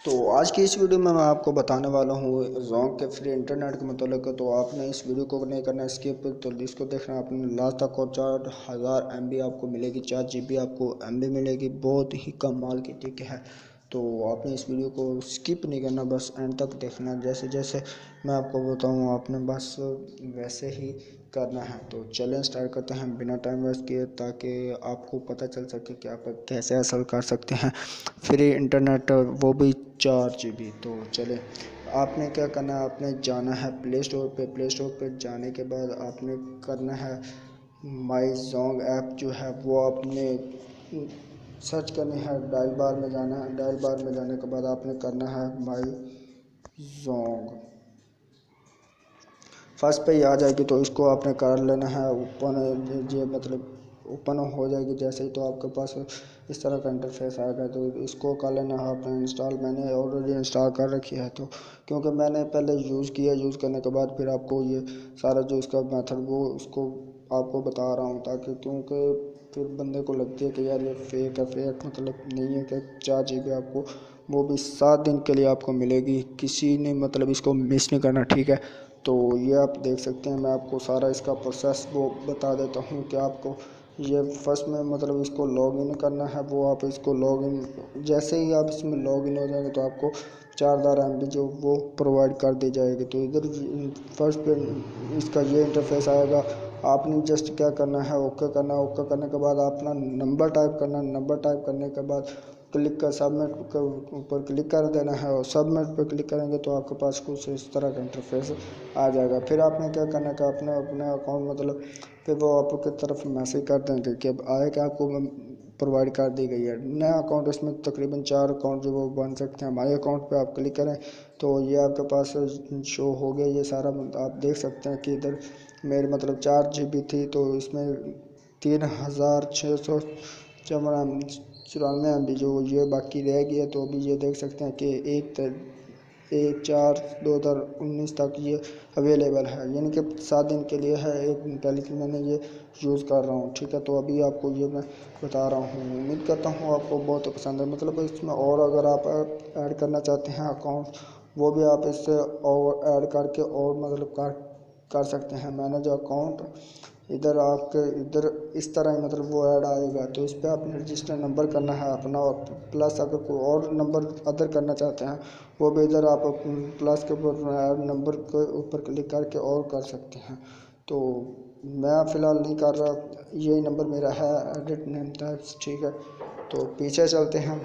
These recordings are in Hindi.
तो आज की इस वीडियो में मैं आपको बताने वाला हूँ जोंक के फ्री इंटरनेट के मतलब। तो आपने इस वीडियो को नहीं करना स्किप, तो इसको देखना आपने लास्ट तक। और 4000 MB आपको मिलेगी, 4 GB आपको MB मिलेगी, बहुत ही कम माल की, ठीक है। तो आपने इस वीडियो को स्किप नहीं करना, बस एंड तक देखना। जैसे जैसे मैं आपको बताऊँ आपने बस वैसे ही करना है। तो चलें स्टार्ट करते हैं बिना टाइम वेस्ट किए, ताकि आपको पता चल सके कि आप कैसे हासिल कर सकते हैं फ्री इंटरनेट, वो भी 4 GB। तो चले, आपने क्या करना है, आपने जाना है प्ले स्टोर पे। प्ले स्टोर पे जाने के बाद आपने करना है माई जोंग ऐप जो है वो आपने सर्च करनी है। डायल बार में जाना है, डायल बार में जाने के बाद आपने करना है माई जोंग। फर्स्ट पे ही आ जाएगी, तो इसको आपने कर लेना है ओपन। ये मतलब ओपन हो जाएगी जैसे ही, तो आपके पास इस तरह का इंटरफेस आएगा। तो इसको कर लेना है आपने इंस्टॉल। मैंने ऑलरेडी इंस्टॉल कर रखी है, तो क्योंकि मैंने पहले यूज़ किया, यूज़ करने के बाद फिर आपको ये सारा जो इसका मेथड वो उसको आपको बता रहा हूँ, ताकि क्योंकि फिर बंदे को लगती है कि यार ये फेक है। फेक मतलब नहीं है कि 4 GB आपको, वो भी 7 दिन के लिए आपको मिलेगी। किसी ने मतलब इसको मिस नहीं करना, ठीक है। तो ये आप देख सकते हैं, मैं आपको सारा इसका प्रोसेस वो बता देता हूँ कि आपको ये फर्स्ट में मतलब इसको लॉगिन करना है। वो आप इसको लॉगिन, जैसे ही आप इसमें लॉगिन हो जाएंगे तो आपको 4000 MB जो वो प्रोवाइड कर दी जाएगी। तो इधर फर्स्ट पे इसका ये इंटरफेस आएगा। आपने जस्ट क्या करना है, ओके करना है। ओके करने के बाद अपना नंबर टाइप करना है। नंबर टाइप करने के बाद क्लिक कर सबमिट के ऊपर क्लिक कर देना है, और सबमिट पर क्लिक करेंगे तो आपके पास कुछ इस तरह का इंटरफेस आ जाएगा। फिर आपने क्या करना है कि अपने अपने अकाउंट मतलब फिर वो आपकी तरफ मैसेज कर देंगे कि अब आए कि आपको प्रोवाइड कर दी गई है नया अकाउंट। इसमें तकरीबन 4 अकाउंट जो वो बन सकते हैं। हमारे अकाउंट पे आप क्लिक करें तो ये आपके पास शो हो गया ये सारा। आप देख सकते हैं कि इधर मेरे मतलब 4 GB थी, तो इसमें 3694 MB जो ये बाकी रह गया। तो अभी ये देख सकते हैं कि 1/4/2019 तक ये अवेलेबल है, यानी कि 7 दिन के लिए है। 1 दिन पहले की मैंने ये यूज़ कर रहा हूँ, ठीक है। तो अभी आपको ये मैं बता रहा हूँ, उम्मीद करता हूँ आपको बहुत पसंद है। मतलब इसमें और अगर आप ऐड करना चाहते हैं अकाउंट, वो भी आप इससे और ऐड करके और मतलब कर सकते हैं। मैंने जो अकाउंट इधर आपके इधर इस तरह ही मतलब वो ऐड आएगा। तो इस पर आपने रजिस्टर नंबर करना है अपना, और प्लस अगर कोई और नंबर अदर करना चाहते हैं वो भी इधर आप प्लस के ऊपर ऐड नंबर के ऊपर क्लिक करके और कर सकते हैं। तो मैं फ़िलहाल नहीं कर रहा, यही नंबर मेरा है एडिट नेम टाइप्स, ठीक है। तो पीछे चलते हैं।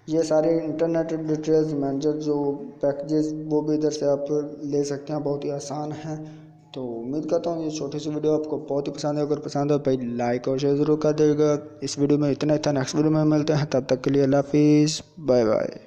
ये सारे इंटरनेट डिटेल्स मैनेजर जो पैकेजेस वो भी इधर से आप ले सकते हैं, बहुत ही आसान है। तो उम्मीद करता हूँ ये छोटी सी वीडियो आपको बहुत ही पसंद है। अगर पसंद है भाई लाइक और शेयर ज़रूर कर देगा। इस वीडियो में इतना ही था, नेक्स्ट वीडियो में मिलते हैं, तब तक के लिए अल्लाह हाफिज़, बाय बाय।